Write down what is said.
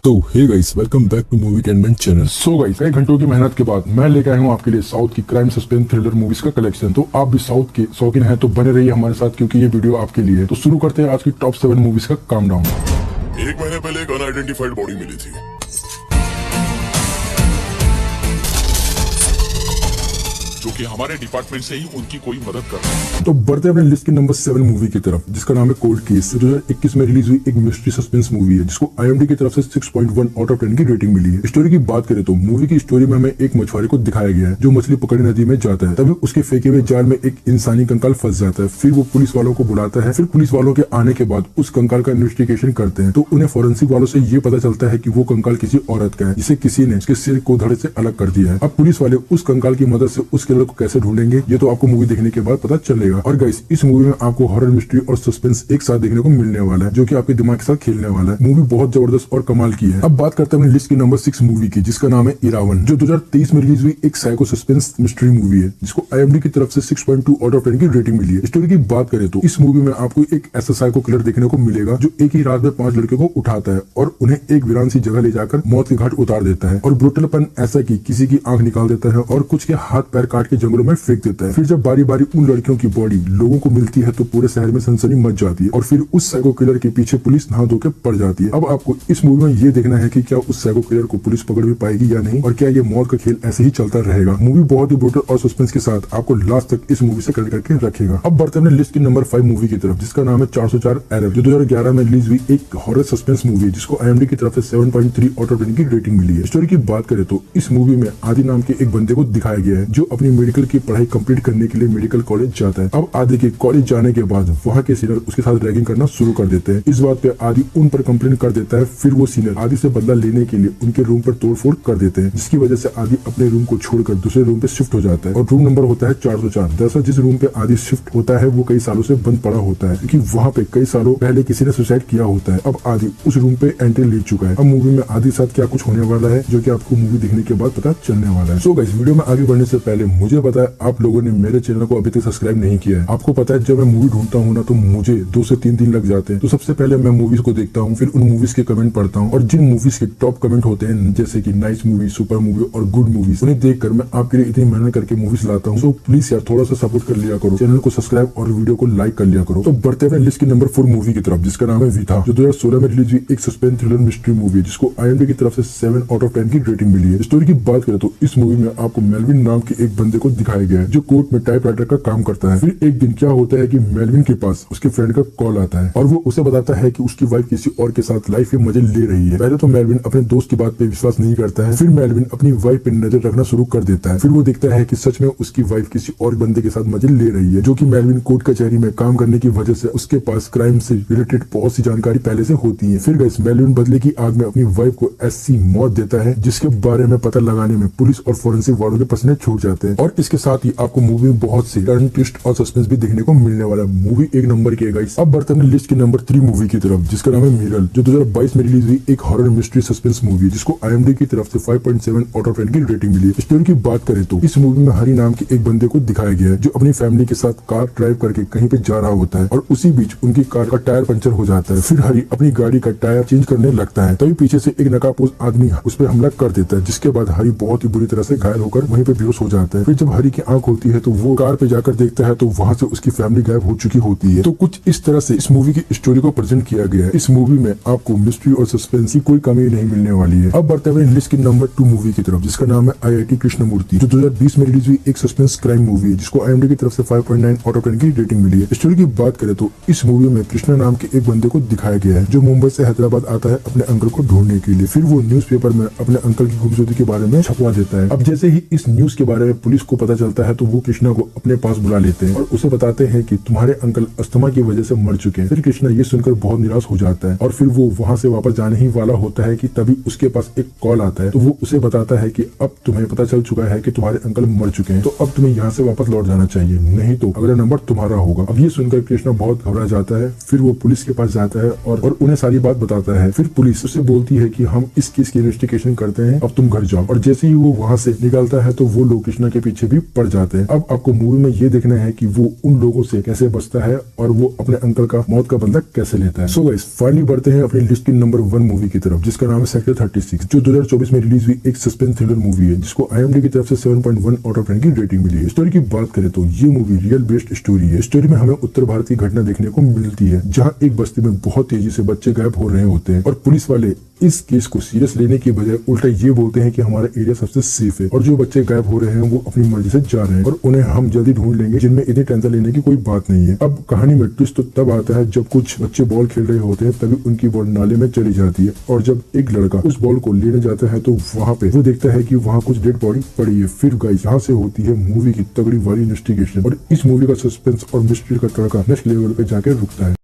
तो hey guys, welcome back to Movie Canman channel. So guys, कई घंटों की मेहनत के बाद मैं लेकर आया हूँ आपके लिए साउथ की क्राइम सस्पेंस थ्रिलर मूवीज का कलेक्शन। तो आप भी साउथ के शौकीन हैं तो बने रहिए हमारे साथ, क्योंकि ये वीडियो आपके लिए है। तो शुरू करते हैं आज की टॉप 7 मूवीज का काउंटडाउन। एक महीने पहले एक अनआइडेंटिफाइड बॉडी मिली थी। जो कि हमारे डिपार्टमेंट से ही उनकी कोई मदद कर रहा है। तो बढ़ते हैं अपने लिस्ट के नंबर 7 मूवी की तरफ, जिसका नाम है कोल्ड केस। 2021 में रिलीज हुई एक मिस्ट्री सस्पेंस मूवी है, जिसको IMDb की तरफ से 6.1 आउट ऑफ 10 की रेटिंग मिली है। स्टोरी की बात करें तो मूवी की स्टोरी में हमें एक मछुआरे को दिखाया गया है जो मछली पकड़ने नदी में जाता है। तभी उसके फेंके हुए जाल में एक इंसानी कंकाल फंस जाता है। फिर वो पुलिस वालों को बुलाता है। फिर पुलिस वालों के आने के बाद उस कंकाल का इन्वेस्टिगेशन करते हैं, तो उन्हें फॉरेंसिक वालों से ये पता चलता है कि वो कंकाल किसी औरत का है, जिसे किसी ने उसके सिर को धड़ से अलग कर दिया है। अब पुलिस वाले उस कंकाल की मदद से उस किलर को कैसे ढूंढेंगे, ये तो आपको मूवी देखने के बाद पता चलेगा। और गाइस, इस मूवी में आपको हॉरर, मिस्ट्री और सस्पेंस एक साथ देखने को मिलने वाला है, जो कि आपके दिमाग के साथ खेलने वाला है। मूवी बहुत जबरदस्त और कमाल की है। अब बात करते हैं अपनी लिस्ट की नंबर 6 मूवी की, जिसका नाम है इरावन। जो 2023 में रिलीज हुई एक साइको सस्पेंस मिस्ट्री मूवी है, जिसको IMDb की तरफ से 6.2 आउट ऑफ 10 की रेटिंग मिली है। स्टोरी की बात करें तो इस मूवी में आपको एक ऐसा साइको किलर देखने को मिलेगा जो एक ही रात में 5 लड़कियों को उठाता है और उन्हें एक वीरान सी जगह ले जाकर मौत के घाट उतार देता है। और ब्रूटलपन ऐसा कि किसी की आंख निकाल देता है और कुछ के हाथ पैर काट के जंगलों में फेंक देता है। फिर जब बारी बारी उन लड़कियों की बॉडी लोगों को मिलती है तो पूरे शहर में सनसनी मच जाती है और फिर उस साइको किलर के पीछे पुलिस नहा धो के पड़ जाती है। अब आपको इस मूवी में ये देखना है कि क्या उस साइको किलर को पुलिस पकड़ भी पाएगी या नहीं, और क्या ये मौत का खेल ऐसे ही चलता रहेगा। मूवी बहुत ही ब्रूटल और सस्पेंस के साथ आपको लास्ट तक इस मूवी से कनेक्ट करके रखेगा। अब बढ़ते हैं लिस्ट की नंबर 5 मूवी की तरफ, जिसका नाम है 404 एरर। जो 2011 में रिलीज हुई एक हॉरर सस्पेंस मूवी है, जिसको IMDb की तरफ से 7.3 आउट ऑफ 10 की रेटिंग मिली है। स्टोरी की बात करें तो इस मूवी में आदि नाम के एक बंदे को दिखाया गया है जो अपनी मेडिकल की पढ़ाई कंप्लीट करने के लिए मेडिकल कॉलेज जाता है। अब आदि के कॉलेज जाने के बाद वहाँ के सीनियर उसके साथ रैगिंग करना शुरू कर देते हैं। इस बात पे आदि उन पर कंप्लेन कर देता है। फिर वो सीनियर आदि से बदला लेने के लिए उनके रूम पर तोड़फोड़ कर देते हैं, जिसकी वजह से आदि अपने रूम को छोड़कर दूसरे रूम पे शिफ्ट हो जाता है और रूम नंबर होता है 404। दरअसल जिस रूम पे आदि शिफ्ट होता है वो कई सालों से बंद पड़ा होता है, क्योंकि वहाँ पे कई सालों पहले किसी ने सुसाइड किया होता है। अब आदि उस रूम पे एंट्री ले चुका है। अब मूवी में आदि साथ क्या कुछ होने वाला है, जो कि आपको मूवी देखने के बाद पता चलने वाला है। सो गाइस, वीडियो में आगे बढ़ने से पहले मुझे पता है आप लोगों ने मेरे चैनल को अभी तक सब्सक्राइब नहीं किया है। आपको पता है जब मैं मूवी ढूंढता हूँ ना तो मुझे 2 से 3 दिन लग जाते हैं। तो सबसे पहले मैं मूवीज को देखता हूँ, फिर उन मूवीज के कमेंट पढ़ता हूँ, और जिन मूवीज के टॉप कमेंट होते हैं जैसे कि नाइस मूवी, सुपर मूवी और गुड मूवीज, उन्हें देखकर मैं आपके लिए इतनी मेहनत करके मूवीज लाता हूँ। सो प्लीज यार थोड़ा सा सपोर्ट कर लिया करो, चैनल को सब्सक्राइब और वीडियो को लाइक कर लिया करो। तो बढ़ते हैं लिस्ट की नंबर 4 मूवी की तरफ, जिसका नाम है विथा। जो 2016 में रिलीज हुई एक सस्पेंस थ्रिलर मिस्ट्री मूवी है, जिसको IMDb की तरफ से 7 आउट ऑफ 10 की रेटिंग मिली है। स्टोरी की बात करें तो इस मूवी में आपको मेलविन नाम के एक बंदे को दिखाया गया है जो कोर्ट में टाइपराइटर का काम करता है। फिर एक दिन क्या होता है कि मेलविन के पास उसके फ्रेंड का कॉल आता है और वो उसे बताता है कि उसकी वाइफ किसी और के साथ लाइफ में मजे ले रही है। पहले तो मेलविन अपने दोस्त की बात पे विश्वास नहीं करता है, फिर मेलविन अपनी वाइफ पे नजर रखना शुरू कर देता है। फिर वो देखता है कि सच में उसकी वाइफ किसी और बंदे के साथ मजे ले रही है, जो कि मेलविन कोर्ट कचहरी में काम करने की वजह से उसके पास क्राइम से रिलेटेड बहुत सी जानकारी पहले से होती है। फिर गाइस, मेलविन बदले की आग में अपनी वाइफ को ऐसी मौत देता है जिसके बारे में पता लगाने में पुलिस और फोरेंसिक वालों के पसीने छूट जाते हैं। और इसके साथ ही आपको मूवी में बहुत से टर्न, ट्विस्ट और सस्पेंस भी देखने को मिलने वाला है। मूवी एक नंबर की है गाइस। अब बढ़ते हैं लिस्ट की नंबर 3 मूवी की तरफ, जिसका नाम है मिरल। जो 2022 में रिलीज हुई एक हॉरर मिस्ट्री सस्पेंस मूवी है, जिसको IMDb की तरफ से 5.7 आउट ऑफ 10 की रेटिंग मिली है। स्टोरी की बात करें तो इस मूवी में हरी नाम के एक बंदे को दिखाया गया है जो अपनी फैमिली के साथ कार ड्राइव करके कहीं पे जा रहा होता है और उसी बीच उनकी कार का टायर पंचर हो जाता है। फिर हरी अपनी गाड़ी का टायर चेंज करने लगता है, तभी पीछे से एक नकाबपोश आदमी उस पर हमला कर देता है, जिसके बाद हरी बहुत ही बुरी तरह से घायल होकर वहीं पे बेहोश हो जाता है। फिर जब हरी की आंख होती है तो वो कार पे जाकर देखता है तो वहाँ से उसकी फैमिली गायब हो चुकी होती है। तो कुछ इस तरह से इस मूवी की स्टोरी को प्रेजेंट किया गया है। इस मूवी में आपको मिस्ट्री और सस्पेंस की कोई कमी नहीं मिलने वाली है। अब बढ़ते हुए लिस्ट की नंबर 2 मूवी की तरफ, जिसका नाम है IIT कृष्णमूर्ति। जो 2020 में रिलीज हुई एक सस्पेंस क्राइम मूवी है, जिसको IMDb की तरफ से 5.9 आउट ऑफ 10 की रेटिंग मिली है। स्टोरी की बात करें तो इस मूवी में कृष्णा नाम के एक बंदे को दिखाया गया है जो मुंबई से हैदराबाद आता है अपने अंकल को ढूंढने के लिए। फिर वो न्यूज़पेपर में अपने अंकल की खूबसूरती के बारे में छपवा देता है। अब जैसे ही इस न्यूज के बारे में पुलिस को पता चलता है तो वो कृष्णा को अपने पास बुला लेते हैं और उसे बताते हैं कि तुम्हारे अंकल अस्थमा की वजह से मर चुके हैं। फिर कृष्णा ये सुनकर बहुत निराश हो जाता है और फिर वो वहाँ से वापस जाने ही वाला होता है कि तभी उसके पास एक कॉल आता है। तो वो उसे बताता है कि अब तुम्हें पता चल चुका है कि तुम्हारे अंकल मर चुके हैं, तो अब तुम्हें यहाँ से वापस लौट जाना चाहिए, नहीं तो अगला नंबर तुम्हारा होगा। अब ये सुनकर कृष्णा बहुत घबरा जाता है। फिर वो पुलिस के पास जाता है और उन्हें सारी बात बताता है। फिर पुलिस उससे बोलती है कि हम इस केस की इन्वेस्टिगेशन करते हैं, अब तुम घर जाओ। और जैसे ही वो वहाँ से निकलता है तो वो लोग कृष्णा के के पीछे भी पड़ जाते हैं। अब आपको मूवी में ये देखना है कि वो उन लोगों से कैसे बचता है और वो अपने अंकल का मौत का बदला कैसे लेता है। सो गाइस, फाइनली बढ़ते हैं अपनी लिस्ट की नंबर 1 मूवी की तरफ, जिसका नाम है सेक्टर 36, जो 2024 में रिलीज हुई एक सस्पेंस थ्रिलर मूवी है, जिसको IMDb की तरफ से 7.1 आउट ऑफ 10 की रेटिंग मिली है। स्टोरी की बात करें तो ये मूवी रियल बेस्ड स्टोरी है। स्टोरी में हमें उत्तर भारत की घटना देखने को मिलती है, जहाँ एक बस्ती में बहुत तेजी से बच्चे गायब हो रहे होते हैं और पुलिस वाले इस केस को सीरियस लेने की बजाय उल्टा ये बोलते हैं कि हमारा एरिया सबसे सेफ है और जो बच्चे गायब हो रहे हैं वो अपनी मर्जी से जा रहे हैं और उन्हें हम जल्दी ढूंढ लेंगे, जिनमें इतनी टेंशन लेने की कोई बात नहीं है। अब कहानी में ट्विस्ट तो तब आता है जब कुछ बच्चे बॉल खेल रहे होते हैं, तभी उनकी बॉल नाले में चली जाती है और जब एक लड़का उस बॉल को लेने जाता है तो वहाँ पे वो देखता है कि वहाँ कुछ डेड बॉडी पड़ी है। फिर गाइस, यहाँ से होती है मूवी की तगड़ी वाली इन्वेस्टिगेशन और इस मूवी का सस्पेंस और मिस्ट्री का तड़का नेक्स्ट लेवल पे जाके रुकता है।